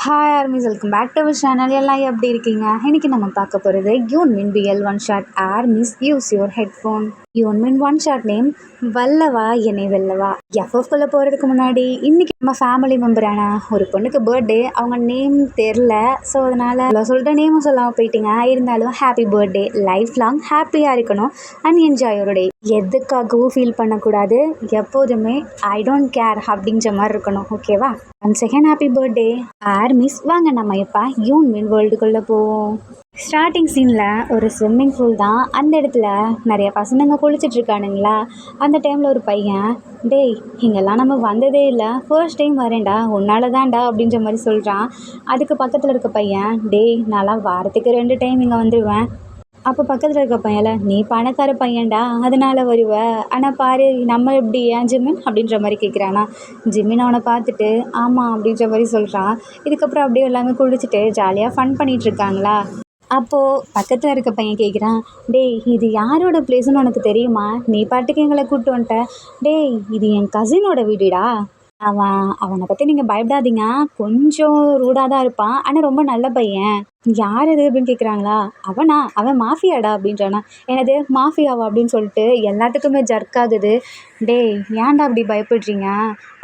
Hi armies, welcome back to our channel. எல்லாம் எப்படி இருக்கீங்க? இன்றைக்கி நம்ம பார்க்க போகிறது யூன்மின் பிஎல் one shot armies use your headphone. யூன்மின் ஒன் ஷாட் நேம் வல்லவா என்னை வெல்லவா. எஃப்எஃப்குள்ளே போகிறதுக்கு முன்னாடி இன்றைக்கி நம்ம ஃபேமிலி மெம்பரான ஒரு பொண்ணுக்கு பர்த்டே. அவங்க நேம் தெரில, ஸோ அதனால் சொல்லிட்டு நேமும் சொல்லாமல் போயிட்டீங்க. இருந்தாலும் ஹாப்பி பர்த்டே, லைஃப் லாங் ஹாப்பியாக இருக்கணும் அண்ட் என்ஜாய் யுவர் டே. எதுக்காகவும் ஃபீல் பண்ணக்கூடாது, எப்போதுமே ஐ டோன்ட் கேர் அப்படின்ற மாதிரி இருக்கணும். ஓகேவா? One second happy birthday armies. வாங்க நம்ம இப்போ யூன்மின் வேர்ல்டுக்குள்ளே போவோம். ஸ்டார்டிங் சீனில் ஒரு ஸ்விம்மிங் பூல் தான். அந்த இடத்துல நிறைய பசங்க குளிச்சுட்டு இருக்கானுங்களா. அந்த டைமில் ஒரு பையன், டேய் இங்கெல்லாம் நம்ம வந்ததே இல்லை, ஃபர்ஸ்ட் டைம் வரேன்டா, உன்னால தான்டா அப்படின்ற மாதிரி சொல்கிறான். அதுக்கு பக்கத்தில் இருக்க பையன், டேய் நான்லாம் வாரத்துக்கு 2 டைம் இங்கே வந்துடுவேன். அப்போ பக்கத்தில் இருக்க பையன்ல, நீ பணக்கார பையன்டா அதனால் வருவ, ஆனால் பாரு நம்ம எப்படி ஏன் ஜிமின் அப்படின்ற மாதிரி கேட்குறானா. ஜிமின் அவனை பார்த்துட்டு ஆமாம் அப்படின்ற மாதிரி சொல்கிறான். இதுக்கப்புறம் அப்படியே எல்லாமே குளிச்சுட்டு ஜாலியாக ஃபன் பண்ணிகிட்டு இருக்காங்களா. அப்போது பக்கத்தில் இருக்க பையன் கேட்குறான், டேய் இது யாரோட பிளேஸ்ன்னு உனக்கு தெரியுமா? நீ பாட்டுக்கு எங்களை கூப்பிட்டு வந்துட்ட. டேய் இது என் கசினோட வீடுடா. அவனை பற்றி நீங்கள் பயப்படாதீங்க, கொஞ்சம் ரூடாக தான் இருப்பான், ஆனால் ரொம்ப நல்ல பையன். யார் இது அப்படின்னு கேட்குறாங்களா. அவன் மாஃபியாடா அப்படின்றானா. எனது மாஃபியாவா அப்படின்னு சொல்லிட்டு எல்லாத்துக்குமே ஜர்க் ஆகுது. டேய் ஏன்டா அப்படி பயப்படுறீங்க,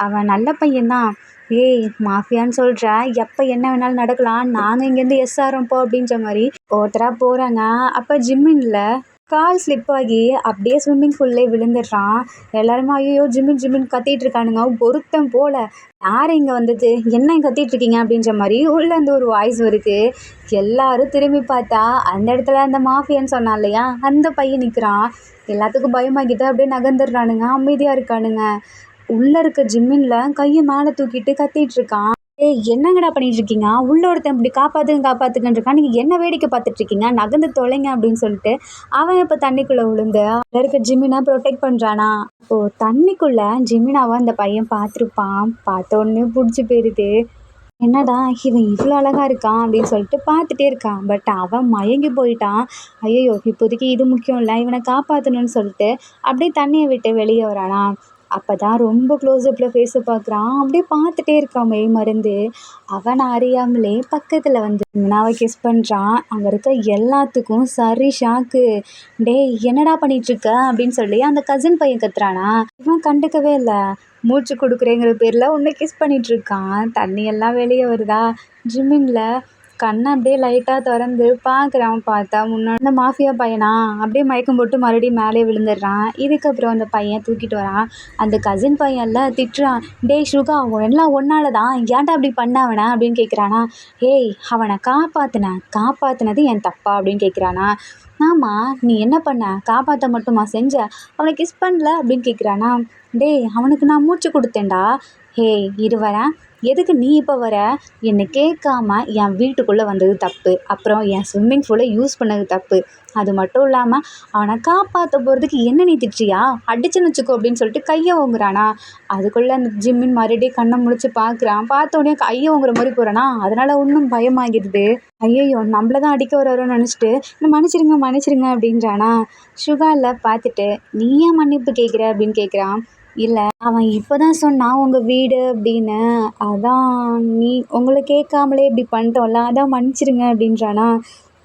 அவன் நல்ல பையன்தான். ஏய் மாஃபியான்னு சொல்கிற, எப்போ என்ன வேணாலும் நடக்கலாம், நாங்கள் இங்கேருந்து ஆரம்போ அப்படின்ற மாதிரி ஒருத்தராக போகிறாங்க. அப்போ ஜிம்மின்ல கால் ஸ்லிப் ஆகி அப்படியே ஸ்விம்மிங் பூல்லே விழுந்துடுறான். எல்லாருமே ஐயோ ஜிம்மின் கத்திட்டு இருக்கானுங்க. ஒருத்தன் போல யார் இங்கே வந்தது, என்ன கத்திட்டு இருக்கீங்க அப்படின்ற மாதிரி உள்ளேருந்து ஒரு வாய்ஸ் வருது. எல்லாரும் திரும்பி பார்த்தா அந்த இடத்துல அந்த மாஃபியான்னு சொன்னான் இல்லையா, அந்த பையன் நிற்கிறான். எல்லாத்துக்கும் பயமாகிட்டு அப்படியே நகர்ந்துடுறானுங்க, அமைதியாக இருக்கானுங்க. உள்ளே இருக்க ஜிம்மினில் கையை மேலே தூக்கிட்டு கத்திட்டு இருக்கான். ஏய் என்னங்கடா பண்ணிட்டு இருக்கீங்க, உள்ள ஒருத்தன் இப்படி காப்பாத்துங்கன்னு இருக்கான், நீங்கள் என்ன வேடிக்கை பார்த்துட்டு இருக்கீங்க, நகர்ந்து தொலைங்க அப்படின்னு சொல்லிட்டு அவன் இப்போ தண்ணிக்குள்ளே விழுந்து இருக்க ஜிமினை ப்ரொடெக்ட் பண்ணுறானா. இப்போ தண்ணிக்குள்ளே ஜிமினாவை அந்த பையன் பார்த்துருப்பான். பார்த்தோன்னு பிடிச்சி போயிருது. என்னடா இவன் இவ்வளோ அழகாக இருக்கான் அப்படின்னு சொல்லிட்டு பார்த்துட்டே இருக்கான். பட் அவன் மயங்கி போயிட்டான். ஐயோ இப்போதைக்கு இது முக்கியம் இல்லை, இவனை காப்பாற்றணும்னு சொல்லிட்டு அப்படியே தண்ணியை விட்டு வெளியே வரானா. அப்போ தான் ரொம்ப க்ளோஸ்அப்பில் ஃபேஸை பார்க்குறான். அப்படியே பார்த்துட்டே இருக்கான் மெய் மருந்து. அவனை அறியாமலே பக்கத்தில் வந்து மீனாவை கிஸ் பண்ணுறான். அங்கே இருக்க எல்லாத்துக்கும் சரி ஷாக்கு. டேய் என்னடா பண்ணிகிட்ருக்க அப்படின்னு சொல்லி அந்த கசின் பையன் கத்துறானா. இவன் கண்டுக்கவே இல்லை. மூச்சு கொடுக்குறேங்கிற பேரில் ஒன்று கிஸ் பண்ணிகிட்ருக்கான். தண்ணியெல்லாம் வெளியே வருதா. ஜிம்மினில் கண்ணை அப்படியே லைட்டாக திறந்து பார்க்குறான். பார்த்தா முன்னாடி அந்த மாஃபியா பையனா அப்படியே மயக்கம் போட்டு மறுபடியும் மேலே விழுந்துடுறான். இதுக்கப்புறம் அந்த பையன் தூக்கிட்டு வரான். அந்த கசின் பையன்ல திட்டுறான், டேய் சுகா எல்லாம் ஒன்னால தான், ஏன்டா அப்படி பண்ண அவனை அப்படின்னு கேட்குறானா. ஏய் அவனை காப்பாற்றினது என் தப்பா அப்படின்னு கேட்குறானா. ஆமாம் நீ என்ன பண்ண, காப்பாற்ற மட்டுமா செஞ்ச, அவனை கிஸ் பண்ணல அப்படின்னு கேட்குறானா. டேய் அவனுக்கு நான் மூச்சு கொடுத்தேன்டா. ஹேய் இரு வரேன், எதுக்கு நீ இப்போ வர, என்னை கேட்காம என் வீட்டுக்குள்ளே வந்தது தப்பு, அப்புறம் என் ஸ்விம்மிங் பூலை யூஸ் பண்ணது தப்பு, அது மட்டும் இல்லாமல் அவனை காப்பாற்ற போகிறதுக்கு என்ன நீ திட்டுறியா, அடிச்சுன்னு வச்சுக்கோ அப்படின்னு சொல்லிட்டு கையை ஓங்குறானா. அதுக்குள்ளே அந்த ஜிம்மின் மறுபடியும் கண்ணை முடிச்சு பார்க்குறான். பார்த்தோடனே கையை ஓங்குற மாதிரி போகிறானா. அதனால் இன்னும் பயமாகிடுது. ஐயோ நம்மள தான் அடிக்க வரோன்னு நினச்சிட்டு மன்னிச்சிருங்க அப்படின்றானா. சுகாவில் பார்த்துட்டு நீ ஏன் மன்னிப்பு கேட்குற அப்படின்னு கேட்குறான். இல்லை அவன் இப்போ தான் சொன்னான் உங்கள் வீடு அப்படின்னு, அதான் உங்களை கேட்காமலே இப்படி பண்ணிட்டோம்ல, அதான் மன்னிச்சிருங்க அப்படின்றானா.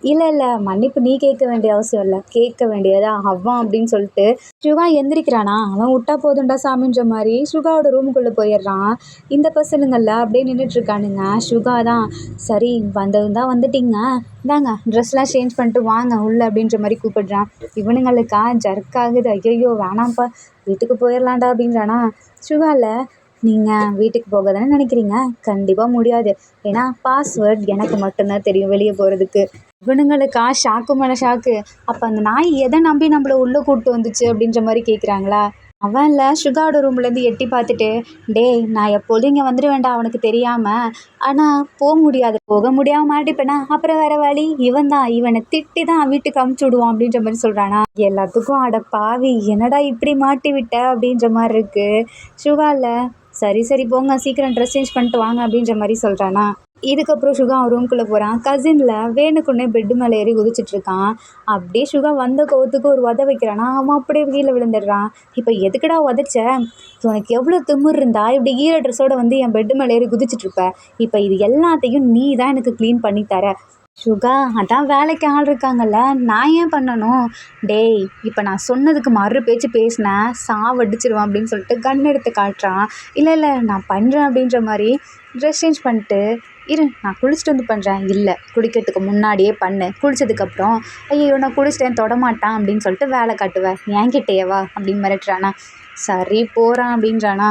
இல்லை மன்னிப்பு நீ கேட்க வேண்டிய அவசியம் இல்லை, கேட்க வேண்டியதா அவன் அப்படின்னு சொல்லிட்டு சுகா எந்திரிக்கிறானா. அவன் விட்டா போதுண்டா சாமின்ற மாதிரி சுகாவோட ரூமுக்குள்ளே போயிடுறான். இந்த பசனுங்களில் அப்படியே நின்றுட்டுருக்கானுங்க. சுகா தான், சரி வந்ததும் வந்துட்டீங்க, இந்தாங்க ட்ரெஸ்லாம் சேஞ்ச் பண்ணிட்டு வாங்க உள்ள அப்படின்ற மாதிரி கூப்பிடுறான். இவனுங்களுக்கா ஜர்க் ஆகுது. ஐயோ வேணாம்ப்பா வீட்டுக்கு போயிடலான்டா அப்படின்றானா. சுகாவில் நீங்கள் வீட்டுக்கு போக தானே நினைக்கிறீங்க, கண்டிப்பாக முடியாது, ஏன்னா பாஸ்வேர்ட் எனக்கு மட்டும்தான் தெரியும் வெளியே போகிறதுக்கு. இவனுங்களுக்கா ஷாக்கு மேலே ஷாக்கு. அப்போ அந்த நாய் எதை நம்பி நம்மளை உள்ளே கூப்பிட்டு வந்துச்சு அப்படின்ற மாதிரி கேட்குறாங்களா. அவன்ல சுகாவோட ரூம்லேருந்து எட்டி பார்த்துட்டு, டேய் நான் எப்போதும் இங்கே வந்துட வேண்டாம் அவனுக்கு தெரியாமல், ஆனால் போக முடியாமல் மாட்டிப்பேனா, அப்புறம் வேறு வழி இவனை திட்டி தான் வீட்டுக்கு அமுச்சு விடுவான் அப்படின்ற மாதிரி சொல்கிறானா. எல்லாத்துக்கும் அட பாவி என்னடா இப்படி மாட்டி விட்ட அப்படின்ற மாதிரி இருக்குது. சுகாவில் சரி போங்க சீக்கிரம் ட்ரெஸ் சேஞ்ச் பண்ணிட்டு வாங்க அப்படின்ற மாதிரி சொல்கிறானா. இதுக்கப்புறம் சுகா அவன் ரூம்குள்ளே போகிறான். கசினில் வேணுக்குன்னே பெட்டு மேலே ஏறி குதிச்சிட்ருக்கான். அப்படியே சுகா வந்த கோவத்துக்கு ஒரு உத வைக்கிறானா, அவன் அப்படியே கீழே விழுந்துடுறான். இப்போ எதுக்குடா உதைச்ச? உனக்கு எவ்வளோ திமிரு இருந்தா இப்படி ஈர ட்ரெஸ்ஸோட வந்து என் பெட்டு மேலே ஏறி குதிச்சிட்ருப்ப? இப்போ இது எல்லாத்தையும் நீ தான் எனக்கு க்ளீன் பண்ணி தர. சுகா, அதான் வேலைக்கு ஆள் இருக்காங்கல்ல, நான் ஏன் பண்ணணும்? டேய், இப்போ நான் சொன்னதுக்கு மறு பேச்சு பேசினேன் சாவடிச்சிருவான் அப்படின்னு சொல்லிட்டு கன் எடுத்து காட்டுறான். இல்லை இல்லை நான் பண்ணுறேன் அப்படின்ற மாதிரி ட்ரெஸ் சேஞ்ச் பண்ணிட்டு, இரு நான் குளிச்சுட்டு வந்து பண்ணுறேன். இல்லை, குளிக்கிறதுக்கு முன்னாடியே பண்ணு, குளிச்சதுக்கப்புறம் ஐயோ நான் குளிச்சிட்டேன் தொடமாட்டான் அப்படின்னு சொல்லிட்டு வேலை காட்டுவேன், என்கிட்டேயேவா அப்படின்னு மிரட்டுறானா. சரி போகிறான் அப்படின்றானா.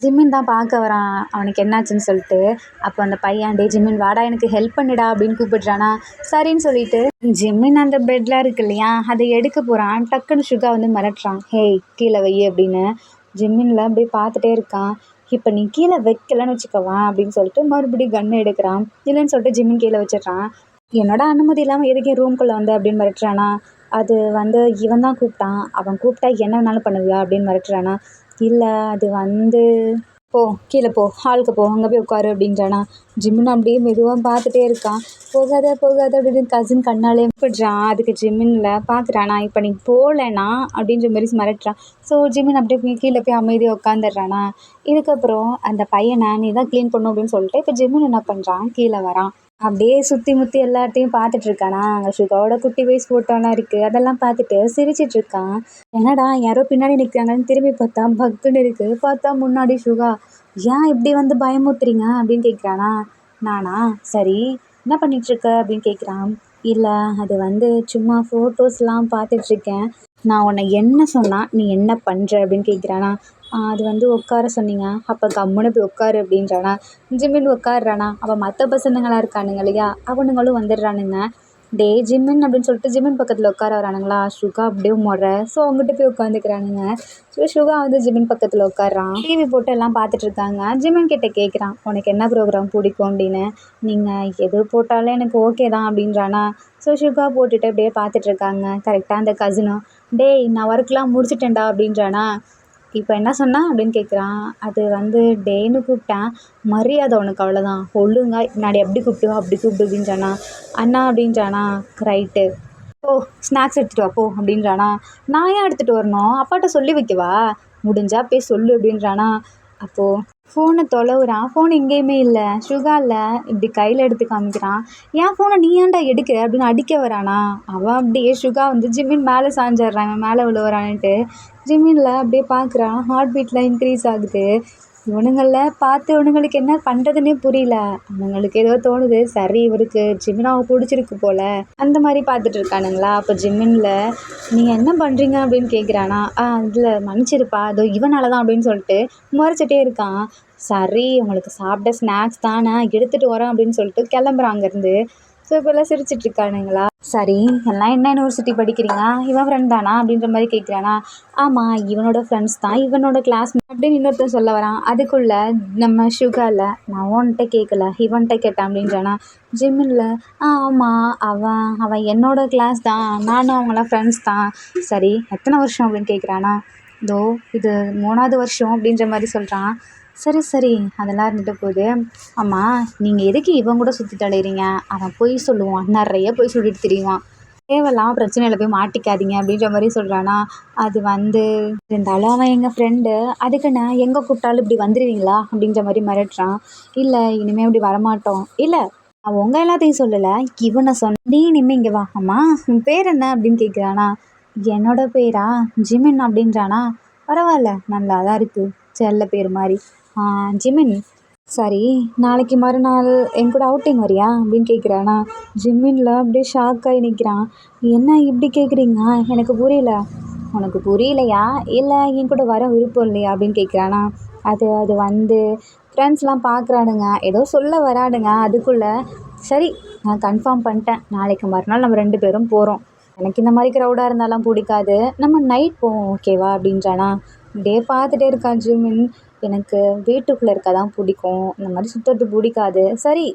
ஜிம்மின் தான் பார்க்க வரான் அவனுக்கு என்னாச்சுன்னு சொல்லிட்டு. அப்போ அந்த பையன், டே ஜிம்மின் வாடா எனக்கு ஹெல்ப் பண்ணிடா அப்படின்னு கூப்பிடுறானா. சரின்னு சொல்லிட்டு ஜிம்மின் அந்த பெட்டில் இருக்கு இல்லையா அதை எடுக்க போகிறான். டக்குன்னு சுகா வந்து மிரட்டுறான், ஹேய் கீழே வை அப்படின்னு. ஜிம்மின்ல அப்படியே பார்த்துட்டே இருக்கான். இப்போ நீ கீழே வைக்கலன்னு வச்சுக்கவான் அப்படின்னு சொல்லிட்டு மறுபடியும் கன்று எடுக்கிறான். இல்லைன்னு சொல்லிட்டு ஜிம்மின் கீழே வச்சிடுறான். என்னோட அனுமதி இல்லாமல் எதுக்கு என் ரூம்குள்ளே வந்து அப்படின்னு மிரட்டுறானா. அது வந்து இவன் தான் கூப்பிட்டான், அவன் கூப்பிட்டா என்ன வேணாலும் பண்ணுவியா அப்படின்னு மிரட்டுறானா. இல்லை அது வந்து போ கீழே போ, ஹாலுக்கு போ, அங்கே போய் உட்காரு அப்படின்றானா. ஜிம்மின் அப்படியே மெதுவாக பார்த்துட்டே இருக்கான். போகாத போகாத அப்படின்னு கசின் கண்ணாலே விடுறான். அதுக்கு ஜிம்மின்ல பார்க்குறானா, இப்போ நீ போகலனா அப்படின்ற மாதிரி மிரட்டுறான். ஸோ ஜிம்மின் அப்படியே போய் கீழே போய் அமைதியாக உட்காந்துடுறானா. இதுக்கப்புறம் அந்த பையனை நீ தான் க்ளீன் பண்ணும் அப்படின்னு சொல்லிட்டு இப்போ ஜிம்மின் என்ன பண்ணுறான், கீழே வரான். அப்படியே சுற்றி முற்றி எல்லாத்தையும் பார்த்துட்ருக்கானா. அங்கே சுகாவோட குட்டி வயசு ஃபோட்டோலாம் இருக்குது, அதெல்லாம் பார்த்துட்டு சிரிச்சிட்ருக்கான். என்னடா யாரோ பின்னாடி நிற்கிறாங்கன்னு திரும்பி பார்த்தா பக்குன்னு இருக்குது. பார்த்தா முன்னாடி சுகா. ஏன் இப்படி வந்து பயமுறுத்துறீங்க அப்படின்னு கேட்குறானா. நானா, சரி என்ன பண்ணிகிட்ருக்க அப்படின்னு கேட்குறான். இல்லை அது வந்து சும்மா ஃபோட்டோஸ்லாம் பார்த்துட்ருக்கேன். நான் உன்னை என்ன சொன்னால் நீ என்ன பண்ணுற அப்படின்னு கேட்குறானா. அது வந்து உட்கார சொன்னீங்க, அப்போ கம்முன்னு போய் உட்காரு அப்படின்றானா. ஜிம்மின் உட்காடுறானா. அப்போ மற்ற பசங்களாம் இருக்கானுங்க இல்லையா, அவனுங்களும் வந்துடுறானுங்க. டே ஜிம்மின் அப்படின்னு சொல்லிட்டு ஜிம்மின் பக்கத்தில் உட்கார வரானுங்களா. சுகா அப்படியே முறை. ஸோ அவங்ககிட்ட போய் உட்காந்துக்கிறானுங்க. ஸோ சுகா வந்து ஜிம்மின் பக்கத்தில் உட்காடுறான். டிவி போட்டு எல்லாம் பார்த்துட்ருக்காங்க. ஜிம்மின் கிட்டே கேட்குறான், உனக்கு என்ன ப்ரோக்ராம் பிடிக்கும் அப்படின்னு. நீங்கள் எது போட்டாலும் எனக்கு ஓகே தான் அப்படின்றானா. ஸோ சுகா போட்டுட்டு அப்படியே பார்த்துட்ருக்காங்க. கரெக்டாக அந்த கசினும், டேய் நான் ஒர்க்லாம் முடிச்சிட்டேன்டா அப்படின்றானா. இப்போ என்ன சொன்னா அப்படின்னு கேட்குறான். அது வந்து டேன்னு கூப்பிட்டேன், மரியாதை உனக்கு அவ்வளோதான், ஒழுங்கா முன்னாடி எப்படி கூப்பிடுவோ அப்படி கூப்பிடு அப்படின்றானா. அண்ணா அப்படின்றானா. ரைட்டு போ ஸ்நாக்ஸ் எடுத்துகிட்டு வா போ அப்படின்றானா. நான் ஏன் எடுத்துகிட்டு வரணும், அப்பாட்ட சொல்லி வைக்கவா, முடிஞ்சா போய் சொல்லு அப்படின்றானா. அப்போது ஃபோனை தொலைவுறான். ஃபோன் எங்கேயுமே இல்லை. சுகா இல்லை, இப்படி கையில் எடுத்து காமிக்கிறான். என் ஃபோனை நீ ஏன்டா எடுக்கிற அப்படின்னு அடிக்க வரானா. அவன் அப்படியே சுகா வந்து ஜிம்மின் மேலே சாஞ்சிட்றாங்க, மேலே விழுவுறான்ட்டு. ஜிம்மின்ல அப்படியே பார்க்குறான். ஹார்ட் பீட்லாம் இன்க்ரீஸ் ஆகுது. இவனுங்களில் பார்த்து இவனுங்களுக்கு என்ன பண்ணுறதுன்னே புரியல. அவனுங்களுக்கு ஏதோ தோணுது, சரி இவருக்கு ஜிம்மினாவை பிடிச்சிருக்கு போல், அந்த மாதிரி பார்த்துட்டு இருக்கானுங்களா. அப்போ ஜிம்மின்ல நீங்கள் என்ன பண்ணுறீங்க அப்படின்னு கேட்குறானா. இதில் மன்னிச்சிருப்பா, அதோ இவனால தான் அப்படின்னு சொல்லிட்டு முறைச்சிட்டே இருக்கான். சரி உங்களுக்கு சாப்பிட்ட ஸ்நாக்ஸ் தான், நான் எடுத்துகிட்டு வரேன் அப்படின்னு சொல்லிட்டு கிளம்புறான் அங்கேருந்து. ஸோ இப்போல்லாம் சிரிச்சிட்ருக்கானுங்களா. சரி எல்லாம் என்ன யூனிவர்சிட்டி படிக்கிறீங்க, இவன் ஃப்ரெண்ட் தானா அப்படின்ற மாதிரி கேட்குறானா. ஆமாம் இவனோட ஃப்ரெண்ட்ஸ் தான், இவனோட கிளாஸ் அப்படின்னு இன்னொருத்தன் சொல்ல வரான். அதுக்குள்ளே நம்ம சுகாவில், நான் உன்கிட்ட கேட்கல இவன்கிட்ட கேட்டேன் அப்படின்றானா. ஜிம்மில், ஆமாம் அவன் அவன் என்னோட கிளாஸ் தான், நானும் அவங்களாம் ஃப்ரெண்ட்ஸ் தான். சரி எத்தனை வருஷம் அப்படின்னு கேட்குறானா. இதோ இது 3வது வருஷம் அப்படின்ற மாதிரி சொல்கிறான். சரி சரி அதெல்லாம் இருந்துட்டு போகுது. ஆமாம் நீங்கள் எதுக்கு இவன் கூட சுற்றிட்டு அலையிறீங்க, அவன் பொய் சொல்லுவான், நிறைய பொய் சொல்லிட்டு திரியுவான், தேவையில்லாமல் பிரச்சனையில் போய் மாட்டிக்காதீங்க அப்படின்ற மாதிரி சொல்கிறானா. அது வந்து இருந்தாலும் அவன் எங்கள் ஃப்ரெண்டு, அதுக்குன்னு எங்கே கூப்பிட்டாலும் இப்படி வந்துடுவீங்களா அப்படின்ற மாதிரி மிரட்டுறான். இல்லை இனிமேல் இப்படி வரமாட்டோம். இல்லை அவன் உங்கள் எல்லாத்தையும் சொல்லலை, இவனை சொன்ன. நீ இனிமேல் இங்கே வா. ஆமாம் உன் பேர் என்ன அப்படின்னு கேட்குறானா. என்னோட பேரா ஜிமின் அப்படின்றானா. பரவாயில்ல நல்லா தான் இருக்குது, செல்ல பேர் மாதிரி. ஜிமின், சரி நாளைக்கு மறுநாள் என் கூட அவுட்டிங் வரியா அப்படின்னு கேட்குறானா. ஜிம்மின்ல அப்படியே ஷாக் ஆகி நிற்கிறான். என்ன இப்படி கேட்குறீங்க, எனக்கு புரியல. உனக்கு புரியலையா, இல்லை என் கூட வர விருப்பம் இல்லையா அப்படின்னு கேட்குறானா. அது அது வந்து ஃப்ரெண்ட்ஸ்லாம் பார்க்குறானுங்க, ஏதோ சொல்ல வரானுங்க. அதுக்குள்ளே சரி நான் கன்ஃபார்ம் பண்ணிட்டேன், நாளைக்கு மறுநாள் நம்ம 2 பேரும் போகிறோம். எனக்கு இந்த மாதிரி க்ரௌடாக இருந்தாலும் பிடிக்காது, நம்ம நைட் போவோம் ஓகேவா அப்படின்றானா. இப்படியே பார்த்துட்டே இருக்கான் ஜிமின். எனக்கு வீட்டுக்குள்ளே இருக்க தான் பிடிக்கும், இந்த மாதிரி சுற்றுறது பிடிக்காது. சரி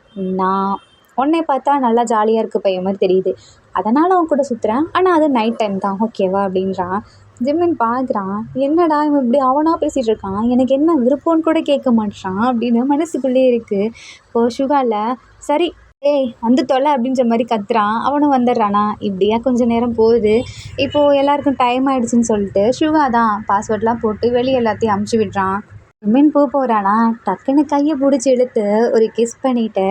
நான் உன்னை பார்த்தா நல்லா ஜாலியாக இருக்க பையன் மாதிரி தெரியுது, அதனால் அவன் கூட சுற்றுறேன், ஆனால் அது நைட் டைம் தான் ஓகேவா அப்படின்றான். ஜிமின் பார்க்குறான், என்னடா இவன் இப்படி அவனா பேசிகிட்டு இருக்கான், எனக்கு என்ன விருப்பம்னு கூட கேட்க மாட்றான் அப்படின்னு மனசுக்குள்ளேயே இருக்குது. இப்போது சுகால சரி ஏய் வந்து தொலை அப்படின்ற மாதிரி கத்துறான். அவனும் வந்துடுறானா. இப்படியா கொஞ்சம் நேரம் போகுது. இப்போது எல்லாருக்கும் டைம் ஆயிடுச்சுன்னு சொல்லிட்டு சுகா தான் பாஸ்வேர்ட்லாம் போட்டு வெளியே எல்லாத்தையும் அமுச்சு விடுறான். ஜிமின் போகிறானா, டக்குன்னு கையை பிடிச்சி இழுத்து ஒரு கிஸ் பண்ணிவிட்டு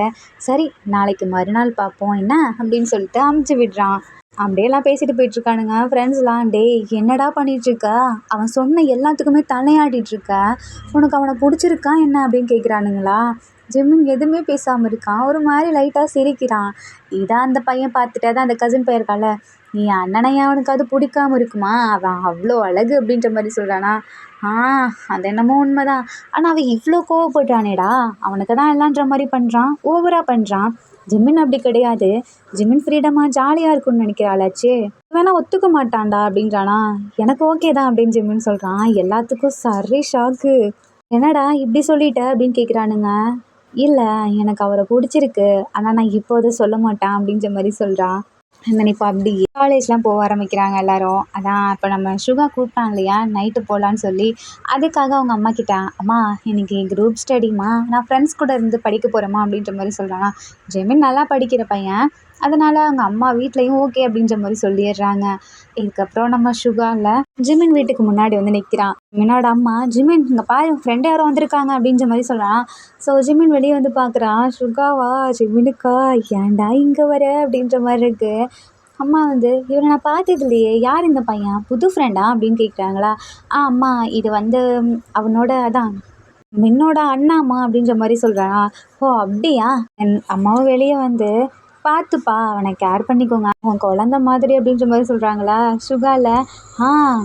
சரி நாளைக்கு மறுநாள் பார்ப்போம் என்ன அப்படின்னு சொல்லிட்டு அமுச்சு விடுறான். அப்படியெல்லாம் பேசிட்டு போயிட்டுருக்கானுங்க ஃப்ரெண்ட்ஸ்லாம். டேய் என்னடா பண்ணிகிட்ருக்க, அவன் சொன்ன எல்லாத்துக்குமே தலையாடிட்டுருக்க, உனக்கு அவனை பிடிச்சிருக்கா என்ன அப்படின்னு கேட்குறானுங்களா. ஜிம்மின் எதுவுமே பேசாமல் இருக்கான். ஒரு மாதிரி லைட்டாக சிரிக்கிறான். இதான் அந்த பையன் பார்த்துட்டு தான் அந்த கசின் பையன் இருக்கால, நீ அண்ணனை அவனுக்கு அது பிடிக்காம இருக்குமா, அவன் அவ்வளோ அழகு அப்படின்ற மாதிரி சொல்கிறானா. ஆ அது என்னமோ உண்மைதான். ஆனால் அவன் இவ்வளோ கோவப்படுறானேடா, அவனுக்கு தான் எல்லான்ற மாதிரி பண்ணுறான், ஓவராக பண்ணுறான். ஜிம்மின் அப்படி கிடையாது. ஜிம்மின் ஃப்ரீடமாக ஜாலியாக இருக்கும்னு நினைக்கிறாளாச்சு. வேணா ஒத்துக்க மாட்டான்டா அப்படின்றானா. எனக்கு ஓகே தான் அப்படின்னு ஜிம்மின் சொல்கிறான். எல்லாத்துக்கும் சரி ஷாக்கு. என்னடா இப்படி சொல்லிட்ட அப்படின்னு கேட்குறானுங்க. இல்லை எனக்கு அவரை பிடிச்சிருக்கு, ஆனால் நான் இப்போது சொல்ல மாட்டேன் அப்படின்ற மாதிரி சொல்கிறான். அண்ட் இப்போ அப்படி காலேஜ்லாம் போக ஆரம்பிக்கிறாங்க எல்லாரும். அதான் இப்போ நம்ம சுகா கூப்பிட்டான் இல்லையா நைட்டு போகலான்னு சொல்லி, அதுக்காக அவங்க அம்மா கிட்ட அம்மா இன்னைக்கு குரூப் ஸ்டடிம்மா, நான் ஃப்ரெண்ட்ஸ் கூட இருந்து படிக்க போகிறேம்மா அப்படின்ற மாதிரி சொல்கிறானா. ஜெமின் நல்லா படிக்கிற பையன், அதனால் அவங்க அம்மா வீட்லேயும் ஓகே அப்படின்ற மாதிரி சொல்லிடுறாங்க. இதுக்கப்புறம் நம்ம சுகாவில் ஜிமின் வீட்டுக்கு முன்னாடி வந்து நிற்கிறான். ஜிமினோட அம்மா ஜிமின் இங்கே பாரு ஃப்ரெண்டு யாரும் வந்திருக்காங்க அப்படின்ற மாதிரி சொல்கிறான். ஸோ ஜிமின் வெளியே வந்து பார்க்குறான். சுகாவா ஜிமினுக்கா ஏன்டா இங்கே வர அப்படின்ற மாதிரி இருக்குது. அம்மா வந்து இவனை நான் பார்த்தது இல்லையே, யார் இந்த பையன், புது ஃப்ரெண்டா அப்படின்னு கேட்குறாங்களா. அம்மா இது வந்து அவனோட அதான் மின்னோட அண்ணாம்மா அப்படின்ற மாதிரி சொல்கிறானா. ஓ அப்படியா. என் அம்மாவும் வெளியே வந்து பார்த்துப்பா அவனை கேர் பண்ணிக்கோங்க, அவன் குழந்த மாதிரி அப்படின்ற மாதிரி சொல்கிறாங்களா. சுகால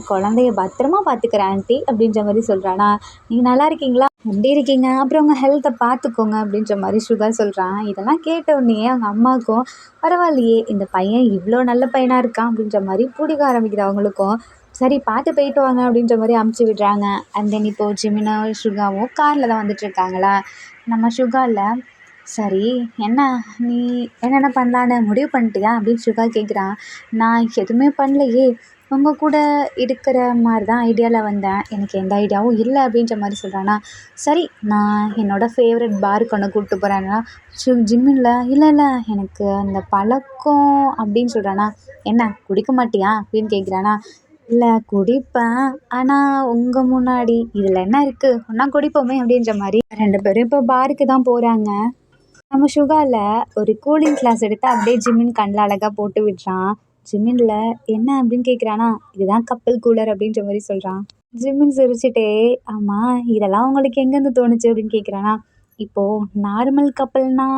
குழந்தைய பத்திரமா பார்த்துக்கிறேன் ஆண்டி அப்படின்ற மாதிரி சொல்கிறானா. நீங்கள் நல்லா இருக்கீங்களா, எப்படி இருக்கீங்க, அப்புறம் உங்கள் ஹெல்த்தை பார்த்துக்கோங்க அப்படின்ற மாதிரி சுகா சொல்கிறான். இதெல்லாம் கேட்ட உடனே அவங்க அம்மாவுக்கும் பரவாயில்லையே இந்த பையன் இவ்வளோ நல்ல பையனாக இருக்கான் அப்படின்ற மாதிரி பிடிக்க ஆரம்பிக்குது அவங்களுக்கும். சரி பார்த்து போயிட்டு வாங்க அப்படின்ற மாதிரி அமுச்சு விடுறாங்க. அண்ட் தென் இப்போது ஜிமினோ சுகாவும் காரில் தான் வந்துட்டுருக்காங்களா. நம்ம சுகாவில் சரி என்ன நீ என்னென்ன பண்ணலான்னு முடிவு பண்ணிட்டியா அப்படின்னு சுகா கேட்குறான். நான் எதுவுமே பண்ணலையே, உங்கள் கூட இருக்கிற மாதிரி தான் ஐடியாவில் வந்தேன், எனக்கு எந்த ஐடியாவும் இல்லை அப்படின்ற மாதிரி சொல்கிறானா. சரி நான் என்னோடய ஃபேவரட் பாருக்கு ஒன்று கூப்பிட்டு போகிறேன்னா ஜிம்மில் இல்லை இல்லை எனக்கு அந்த பழக்கம் அப்படின்னு சொல்கிறானா. என்ன குடிக்க மாட்டியா அப்படின்னு கேட்குறானா. இல்லை குடிப்பேன், ஆனால் உங்கள் முன்னாடி இதில் என்ன இருக்குது, ஒன்றா குடிப்போமே அப்படின்ற மாதிரி 2 பேரும் இப்போ பாருக்கு தான் போகிறாங்க. நம்ம சுகாவில் ஒரு கூலிங் கிளாஸ் எடுத்து அப்படியே ஜிம்மின் கண்ணில் அழகாக போட்டு விடுறான். ஜிம்மின்ல என்ன அப்படின்னு கேட்குறானா. இதுதான் கப்பல் கூலர் அப்படின்ற மாதிரி சொல்கிறான். ஜிம்மின் சிரிச்சுட்டே ஆமாம் இதெல்லாம் உங்களுக்கு எங்கேருந்து தோணுச்சு அப்படின்னு கேட்குறானா. இப்போது நார்மல் கப்பல்னா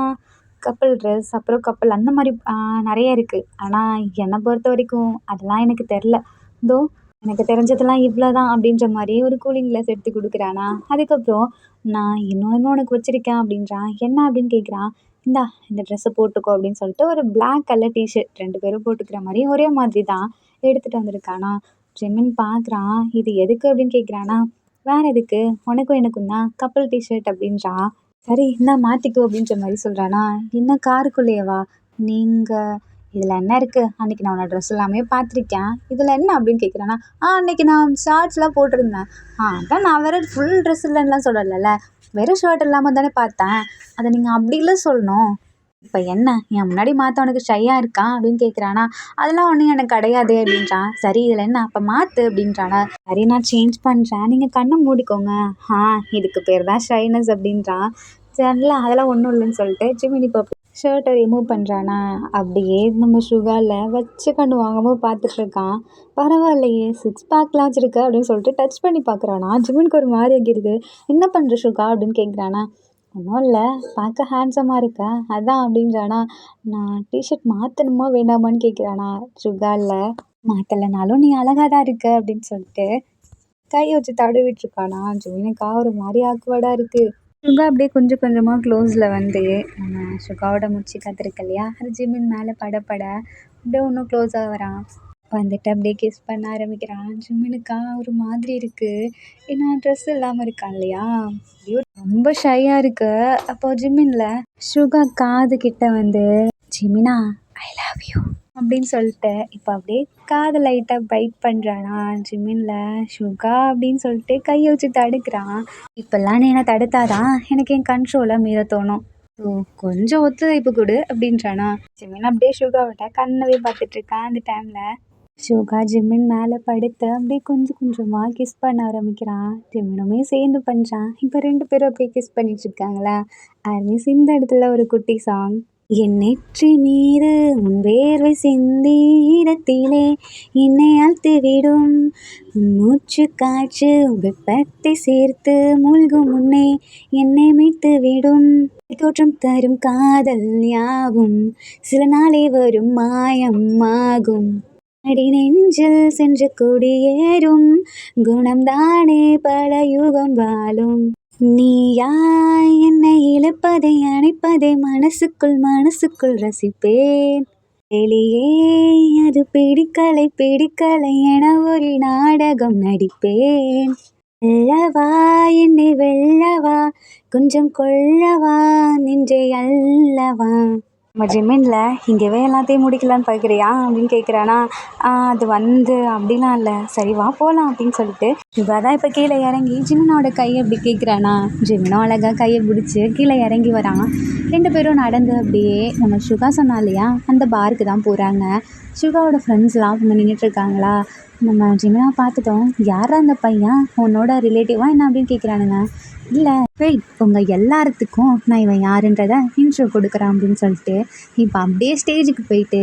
கப்பல் ட்ரெஸ் அப்புறம் கப்பல் அந்த மாதிரி நிறைய இருக்குது, ஆனால் என்னை பொறுத்த வரைக்கும் அதெல்லாம் எனக்கு தெரில, இதோ எனக்கு தெரிஞ்சதெல்லாம் இவ்வளோ தான் அப்படின்ற மாதிரி ஒரு கூலிங் கிளாஸ் எடுத்து கொடுக்குறானா. அதுக்கப்புறம் நான் இன்னொன்று உனக்கு வச்சுருக்கேன் அப்படின்றான். என்ன அப்படின்னு கேட்குறான். இந்தா இந்த ட்ரெஸ்ஸை போட்டுக்கோ அப்படின்னு சொல்லிட்டு ஒரு பிளாக் கலர் டிஷர்ட் 2 பேரும் போட்டுக்கிற மாதிரி ஒரே மாதிரி தான் எடுத்துகிட்டு வந்திருக்கானா. ஜெமின் பார்க்குறான். இது எதுக்கு அப்படின்னு கேட்குறானா. வேறு எதுக்கு, உனக்கும் எனக்கும் தான் கப்பல் டிஷர்ட் அப்படின்றான். சரி இந்தா மாற்றிக்கோ அப்படின்ற மாதிரி சொல்கிறானா. இன்னும் காருக்குள்ளேயேவா, நீங்கள் இதில் என்ன இருக்குது, அன்றைக்கி நான் உன்னோட ட்ரெஸ் எல்லாமே பார்த்துருக்கேன், இதில் என்ன அப்படின்னு கேட்குறானா. அன்றைக்கி நான் ஷார்ட்ஸ்லாம் போட்டிருந்தேன். அதான் நான் வேறு ஃபுல் ட்ரெஸ் இல்லைன்னுலாம் சொல்லலைல்ல, வெறும் ஷர்ட் இல்லாமல் தானே பார்த்தேன், அதை நீங்கள் அப்படிலாம் சொல்லணும். இப்போ என்ன என் முன்னாடி மாற்ற உனக்கு ஷையாக இருக்கான் அப்படின்னு கேட்குறானா. அதெல்லாம் ஒன்றும் எனக்கு கிடையாது அப்படின்றான். சரி இதில் என்ன அப்போ மாற்று அப்படின்றானா. சரி நான் சேஞ்ச் பண்ணுறேன், நீங்கள் கண்ணை மூடிக்கோங்க. இதுக்கு பேர் தான் ஷைனஸ் அப்படின்றான். சரில அதெல்லாம் ஒன்றும் இல்லைன்னு சொல்லிட்டு ஜிமினி இப்போ ஷர்ட்டை ரிமூவ் பண்ணுறானா. அப்படியே நம்ம சுகாவில் வச்சு கண்ணு வாங்காமல் பார்த்துட்ருக்கான். பரவாயில்லையே 6 பேக்லாம் வச்சுருக்க அப்படின்னு சொல்லிட்டு டச் பண்ணி பார்க்குறானா. ஜிமினுக்கு ஒரு மாதிரி ஆகிடுது. என்ன பண்ணுற சுகா அப்படின்னு கேட்குறானா. ஒன்றும் இல்லை பார்க்க ஹேண்ட்ஸமாக இருக்க அதான் அப்படின்றானா. நான் டிஷர்ட் மாற்றணுமா வேண்டாமான்னு கேட்குறானா. சுகாவில் மாற்றலைனாலும் நீ அழகாக தான் இருக்க அப்படின்னு சொல்லிட்டு கை வச்சு தடவிட்டுருக்கானா. ஜிமினுக்கா ஒரு மாதிரி ஆக்வர்டாக இருக்குது. சுகா அப்படியே கொஞ்சம் கொஞ்சமாக க்ளோஸில் வந்து நம்ம சுகாவோட மூச்சு காத்திருக்கு இல்லையா, அது ஜிமின் மேலே பட அப்படியே இன்னும் க்ளோஸாக வரான். வந்துட்டு அப்படியே கிஸ் பண்ண ஆரம்பிக்கிறான். ஜிமினுக்கா ஒரு மாதிரி இருக்குது, ஏன்னா ட்ரெஸ் இல்லாமல் இருக்கான் இல்லையா, ஐயோ ரொம்ப ஷையாக இருக்கு. அப்போது ஜிமினில் சுகா காது கிட்ட வந்து ஜிமினா ஐ லவ் யூ அப்படின்னு சொல்லிட்டு இப்போ அப்படியே காதை லைட்டாக பைட் பண்ணுறானா ஜிமின்ல. சுகா அப்படின்னு சொல்லிட்டு கையை வச்சு தடுக்கிறான். இப்போல்லாம் நீ என்னை தடுத்தாதான் எனக்கு என் கண்ட்ரோலை மீற தோணும். ஸோ கொஞ்சம் ஒத்துழைப்பு கொடு அப்படின்றானா. ஜிமின் அப்படியே சுகாவிட்ட கண்ணவே பார்த்துட்டு இருக்கான். அந்த டைமில் சுகா ஜிமின் மேலே படுத்து அப்படியே கொஞ்சம் கொஞ்சமாக கிஸ் பண்ண ஆரம்பிக்கிறான். ஜிமினுமே சேர்ந்து பண்ணுறான். இப்போ 2 பேரும் அப்படியே கிஸ் பண்ணிட்டு இருக்காங்களா. ஆர்மிஸ் இந்த இடத்துல ஒரு குட்டி சாங். என் நெற்றி மீது உன் வேர்வை சிந்தி இடத்திலே என்னை அழுத்து விடும் மூச்சு காற்று வெப்பத்தை சேர்த்து மூழ்கும் முன்னே என்னை மீட்டு விடும் தோற்றம் தரும் காதல் யாவும் சில நாளே வரும் மாயம் ஆகும் அடி நெஞ்சில் சென்று குடியேறும் குணம்தானே பல யுகம் வாழும் நீயாய் என்னை இழுப்பதை அணைப்பதை மனசுக்குள் ரசிப்பேன் வெளியே அது பிடிக்கலை என ஒரு நாடகம் நடிப்பேன் வெல்லவா என்னை வெல்லவா கொஞ்சம் கொள்ளவா நெஞ்சை அல்லவா. நம்ம ஜிமினில் இங்கேவே எல்லாத்தையும் முடிக்கலான்னு பார்க்குறியா அப்படின்னு கேட்குறானா. அது அப்படிலாம் இல்லை, சரி வா போகலாம் அப்படின்னு சொல்லிட்டு சுகா தான் இப்போ கீழே இறங்கி ஜிமினோட கையை அப்படி கேட்குறானா. ஜிமினும் அழகாக கையை பிடிச்சி கீழே இறங்கி வரான். 2 பேரும் நடந்து அப்படியே நம்ம சுகா சொன்னா இல்லையா அந்த பாருக்கு தான் போகிறாங்க. சுகாவோட ஃப்ரெண்ட்ஸ்லாம் அவங்க நின்றுட்டுருக்காங்களா. நம்ம ஜிமினா பார்த்துட்டோம். யாரா அந்த பையன், உன்னோட ரிலேட்டிவா என்ன அப்படின்னு கேட்குறானுங்க. இல்லை வெயிட், உங்கள் எல்லாத்துக்கும் நான் இவன் யாருன்றதை இன்ட்ரோ கொடுக்குறேன் அப்படின்னு சொல்லிட்டு இப்போ அப்படியே ஸ்டேஜுக்கு போயிட்டு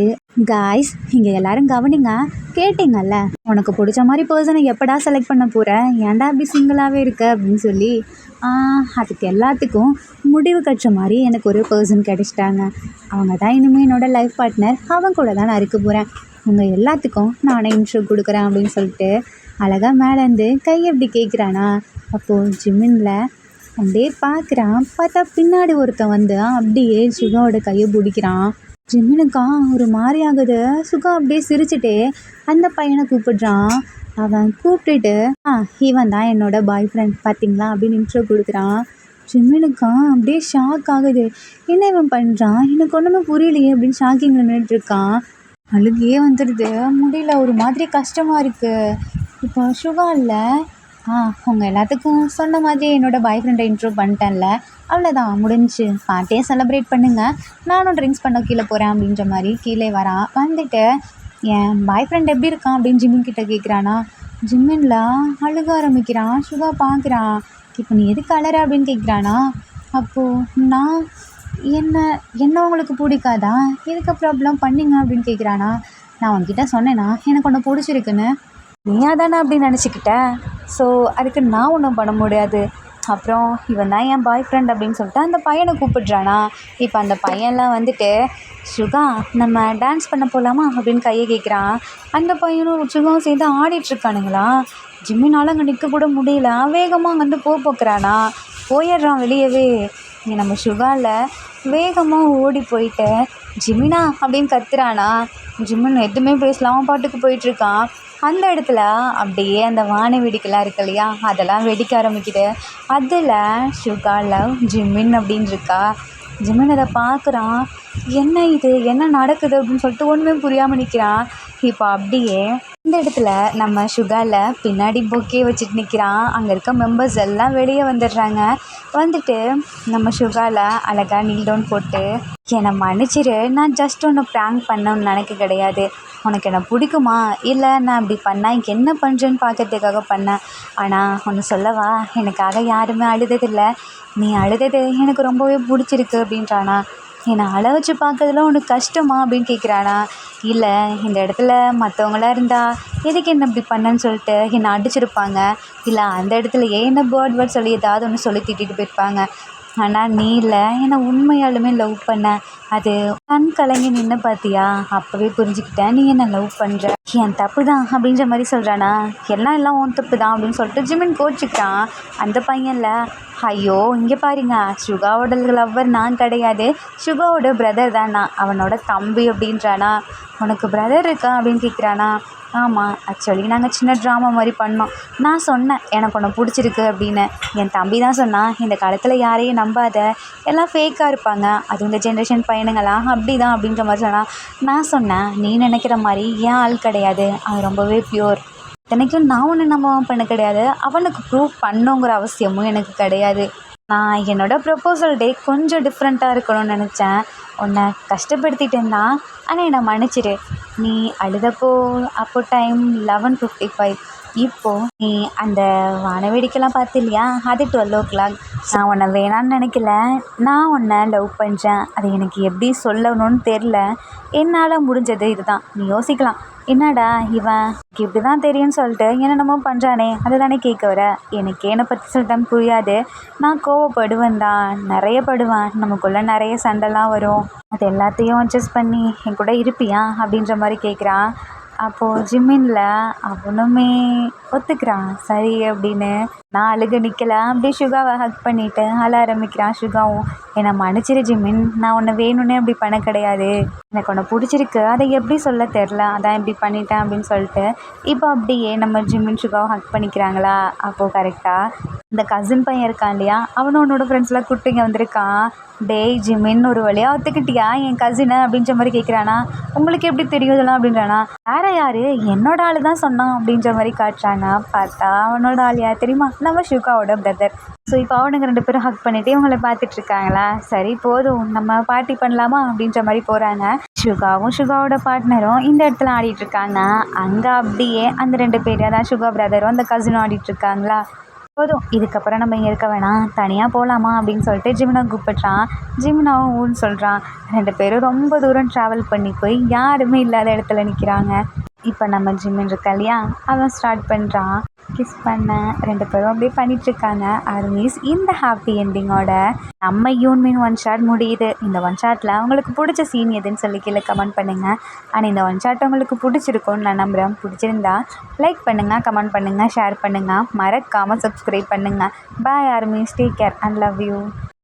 காய்ஸ் இங்கே எல்லாரும் கவனிங்க, கேட்டிங்கல்ல உனக்கு பிடிச்ச மாதிரி பர்சனை எப்படா செலக்ட் பண்ண போகிற, ஏன்டா அப்படி சிங்கிளாகவே இருக்க அப்படின்னு சொல்லி அதுக்கு எல்லாத்துக்கும் முடிவு கட்டுற மாதிரி எனக்கு ஒரு பர்சன் கிடச்சிட்டாங்க. அவங்க தான் இனிமேல் என்னோடய லைஃப் பார்ட்னர். அவங்க கூட தான் நான் இருக்க போகிறேன். உங்கள் எல்லாத்துக்கும் நானே இன்ட்ரோ கொடுக்குறேன் அப்படின்னு சொல்லிட்டு அழகாக மேலேருந்து கையை எப்படி கேட்குறானா. அப்போது ஜிமினில் அப்படியே பார்க்குறான். பார்த்தா பின்னாடி ஒருத்தன் வந்து அப்படியே சுகாவோட கையை பிடிக்கிறான். ஜிமினுக்கா ஒரு மாதிரி ஆகுது. சுகா அப்படியே சிரிச்சுட்டே அந்த பையனை கூப்பிடுறான். அவன் கூப்பிட்டுட்டு இவன் தான் என்னோட பாய் ஃப்ரெண்ட் பார்த்தீங்களா அப்படின்னு இன்ட்ரோ கொடுக்குறான். ஜிமினுக்கா அப்படியே ஷாக் ஆகுது. என்ன இவன் பண்ணுறான், எனக்கு ஒன்றுமே புரியலையே அப்படின்னு ஷாக்கிங்கில் நின்றுட்டுருக்கான். அழுகையே வந்துடுது. முடியல, ஒரு மாதிரி கஷ்டமாக இருக்குது. இப்போ சுகா இல்லை, உங்கள் எல்லாத்துக்கும் சொன்ன மாதிரி என்னோடய பாய் ஃப்ரெண்டை இன்ட்ரோ பண்ணிட்டேன்ல, அவ்வளோதான் முடிஞ்சு, பார்ட்டியை செலிப்ரேட் பண்ணுங்கள், நானும் ட்ரிங்க்ஸ் பண்ண கீழே போகிறேன் அப்படின்ற மாதிரி கீழே வரான். வந்துட்டு என் பாய் ஃப்ரெண்ட் எப்படி இருக்கான் அப்படின்னு ஜிமின் கிட்டே கேட்குறானா. ஜிமின்ல அழுக ஆரம்பிக்கிறான். சுகா பார்க்குறான். இப்போ நீ எதுக்கு அழற அப்படின்னு கேட்குறானா. அப்போது நான் என்ன உங்களுக்கு பிடிக்காதா, எதுக்கு ப்ராப்ளம் பண்ணிங்க அப்படின்னு கேட்குறானா. நான் உன்கிட்ட சொன்னேன்னா எனக்கு ஒன்று பிடிச்சிருக்குன்னு, நீயா தானே அப்படின்னு நினச்சிக்கிட்ட, ஸோ அதுக்கு நான் ஒன்றும் பண்ண முடியாது. அப்புறம் இவன் தான் என் பாய் ஃப்ரெண்ட் அப்படின்னு சொல்லிட்டு அந்த பையனை கூப்பிடுறானா. இப்போ அந்த பையன்லாம் வந்துட்டு சுகா நம்ம டான்ஸ் பண்ண போகலாமா அப்படின்னு கையை கேட்குறான். அந்த பையனும் சுகாவும் சேர்ந்து ஆடிட்டுருக்கானுங்களா. ஜிம்மினால் அங்கே நிற்க கூட முடியல. வேகமாக அங்கே வந்து போக்குறானா. போயிடுறான் வெளியவே. இங்கே நம்ம சுகாவில் வேகமாக ஓடி போயிட்டு ஜிமினா அப்படின்னு கத்துறானா. ஜிமின் எதுவுமே பேசலாம் பாட்டுக்கு போயிட்டுருக்கான். அந்த இடத்துல அப்படியே அந்த வான வெடிக்கெல்லாம் இருக்கு இல்லையா, அதெல்லாம் வெடிக்க ஆரம்பிக்குது. அதில் சுகா லவ் ஜிமின் அப்படின்னு இருக்கா. ஜிமின் அதை பார்க்குறான். என்ன இது, என்ன நடக்குது அப்படின்னு சொல்லிட்டு ஒன்றுமே புரியாமல் நிற்கிறான். இப்போ அப்படியே இந்த இடத்துல நம்ம சுகாவில் பின்னாடி பொக்கே வச்சுட்டு நிற்கிறான். அங்கே இருக்க மெம்பர்ஸ் எல்லாம் வெளியே வந்துடுறாங்க. வந்துட்டு நம்ம சுகாவில் அழகாக நீல் டவுன் போட்டு என்னை மன்னிச்சிரு, நான் ஜஸ்ட் ஒன்று ப்ராங்க் பண்ணணும்னு நினைக்க கிடையாது. உனக்கு என்ன பிடிக்குமா, இல்லை நான் இப்படி பண்ணால் இங்கே என்ன பண்ணுறேன்னு பார்க்கறதுக்காக பண்ணேன். ஆனால் ஒன்று சொல்லவா, எனக்காக யாருமே அழுததில்லை, நீ அழுதது எனக்கு ரொம்பவே பிடிச்சிருக்கு அப்படின்றானா. என்னை அழ வச்சு பார்க்கறதுல உனக்கு கஷ்டமா அப்படின்னு கேட்குறானா. இல்லை, இந்த இடத்துல மற்றவங்களாம் இருந்தால் எதுக்கு என்ன இப்படி பண்ணேன்னு சொல்லிட்டு என்னை அடிச்சிருப்பாங்க, இல்லை அந்த இடத்துலையே என்ன வேர்ட் சொல்லி ஏதாவது ஒன்று சொல்லி திட்டிட்டு போயிருப்பாங்க. ஆனால் நீ இல்லை, என்னை உண்மையாலுமே லவ் பண்ண, அது கண் கலங்கி நின்று பார்த்தியா, அப்போவே புரிஞ்சுக்கிட்டேன் நீ என்னை லவ் பண்ணுற. என் தப்பு தான் அப்படின்ற மாதிரி சொல்கிறானா. எல்லாம் உன் தப்பு தான் அப்படின்னு சொல்லிட்டு ஜிமின் கோச்சிக்கிட்டான். அந்த பையன்ல ஐயோ இங்கே பாருங்க, சுகாவோட லவ்வர் நான் கிடையாது, சுகாவோட பிரதர் தான் நான், அவனோட தம்பி அப்படின்றானா. உனக்கு பிரதர் இருக்கா அப்படின்னு கேட்குறானா. ஆமாம், ஆக்சுவலி நாங்கள் சின்ன ட்ராமா மாதிரி பண்ணோம். நான் சொன்னேன் எனக்கு உன்னை பிடிச்சிருக்கு அப்படின்னு. என் தம்பி தான் சொன்னான், இந்த காலத்தில் யாரையும் நம்பாத, எல்லாம் ஃபேக்காக இருப்பாங்க, அது இந்த ஜென்ரேஷன் பையனுங்களாம் அப்படி தான் அப்படின்ற மாதிரி சொன்னான். நான் சொன்னேன் நீ நினைக்கிற மாதிரி ஏன் ஆள் கிடையாது, அது ரொம்பவே பியூர். இத்தனைக்கும் நான் ஒன்று நம்பவும் பண்ண கிடையாது, அவனுக்கு ப்ரூவ் பண்ணுங்கிற அவசியமும் எனக்கு கிடையாது. நான் என்னோடய ப்ரப்போசல் டே கொஞ்சம் டிஃப்ரெண்ட்டாக இருக்கணும்னு நினச்சேன். உன்னை கஷ்டப்படுத்திட்டேன் தான், ஆனால் என்னை மன்னிச்சிடு. நீ அழுதப்போ அப்போ டைம் 11:55. இப்போது நீ அந்த வானவேடிக்கைலாம் பார்த்து இல்லையா, அது 12 o'clock. நான் உன்னை வேணான்னு நினைக்கல, நான் உன்னை லவ் பண்ணுறேன். அது எனக்கு எப்படி சொல்லணும்னு தெரில. என்னால் முடிஞ்சது இதுதான். நீ யோசிக்கலாம், என்னடா இவன் இப்படி தான் தெரியும்னு சொல்லிட்டு என்னென்னமோ பண்ணுறானே, அதை தானே கேட்க வர. எனக்கு என்னை பற்றி சொல்லிட்டான்னு புரியாது. நான் கோவப்படுவேன் தான், நிறைய படுவேன், நமக்குள்ளே நிறைய சண்டைலாம் வரும். அது எல்லாத்தையும் அட்ஜஸ்ட் பண்ணி என் கூட இருப்பியா அப்படின்ற மாதிரி கேட்குறான். அப்போது ஜிம்மின்ல அவனுமே ஒத்துக்கிறான் சரி அப்படின்னு. நான் அழுக நிற்கல, அப்படியே சுகாவை ஹக் பண்ணிவிட்டு அழ ஆரம்பிக்கிறான். சுகாவும் என்னை மன்னிச்சிரு ஜிம்மின், நான் உன்னை வேணும்னே அப்படி பண்ண கிடையாது, எனக்கு உன்னை பிடிச்சிருக்கு, அதை எப்படி சொல்ல தெரில, அதான் இப்படி பண்ணிட்டேன் அப்படின்னு சொல்லிட்டு. இப்போ அப்படியே நம்ம ஜிம்மின் சுகாவும் ஹக் பண்ணிக்கிறாங்களா. அப்போது கரெக்டாக இந்த கசின் பையன் இருக்கான் இல்லையா, அவனும் உன்னோட ஃப்ரெண்ட்ஸ்லாம் கூப்பிட்டு வந்திருக்கான். டேய் ஜிம்மின், ஒரு வழியாக ஒத்துக்கிட்டியா என் கசினை அப்படின்ற மாதிரி கேட்குறானா. உங்களுக்கு எப்படி தெரியும் இதெல்லாம் அப்படின்றானா. வேற யார், என்னோட ஆள் தான் சொன்னான் அப்படின்ற மாதிரி காட்டுறாங்க. பார்த்தா அவனோட ஆள் யார் தெரியுமா, நம்ம சுகாவோட பிரதர். ஸோ இப்போ அவனுங்க 2 பேரும் ஹக் பண்ணிவிட்டு இவங்களை பார்த்துட்ருக்காங்களா. சரி போதும், நம்ம பார்ட்டி பண்ணலாமா அப்படின்ற மாதிரி போகிறாங்க. சுகாவும் சுகாவோட பார்ட்னரும் இந்த இடத்துல ஆடிட்டுருக்காங்க. அங்கே அப்படியே அந்த 2 பேர், அதான் சுகா பிரதரும் அந்த கசினும் ஆடிட்டுருக்காங்களா. போதும், இதுக்கப்புறம் நம்ம இங்கே இருக்க வேணாம், தனியாக போகலாமா அப்படின்னு சொல்லிட்டு ஜிமினா கூப்பிட்றான். ஜிமினாவும் ஊன்னு சொல்கிறான். 2 பேரும் ரொம்ப தூரம் ட்ராவல் பண்ணி போய் யாருமே இல்லாத இடத்துல நிற்கிறாங்க. இப்போ நம்ம ஜிம்மின் இருக்கா இல்லையா, அவன் ஸ்டார்ட் பண்ணுறான் கிஸ் பண்ண. 2 பேரும் அப்படியே பண்ணிகிட்ருக்காங்க. ஆர்மிஸ் இந்த ஹாப்பி என்டிங்கோட நம்ம யூன்மின் ஒன் ஷாட் முடியுது. இந்த ஒன் ஷாட்டில் உங்களுக்கு பிடிச்ச சீன் எதுன்னு சொல்லி கீழே கமெண்ட் பண்ணுங்கள். ஆனால் இந்த ஒன் ஷாட் உங்களுக்கு பிடிச்சிருக்கும்னு நான் நம்புகிறேன். பிடிச்சிருந்தா லைக் பண்ணுங்கள், கமெண்ட் பண்ணுங்கள், ஷேர் பண்ணுங்கள், மறக்காமல் சப்ஸ்கிரைப் பண்ணுங்கள். Bye armies, take care and love you.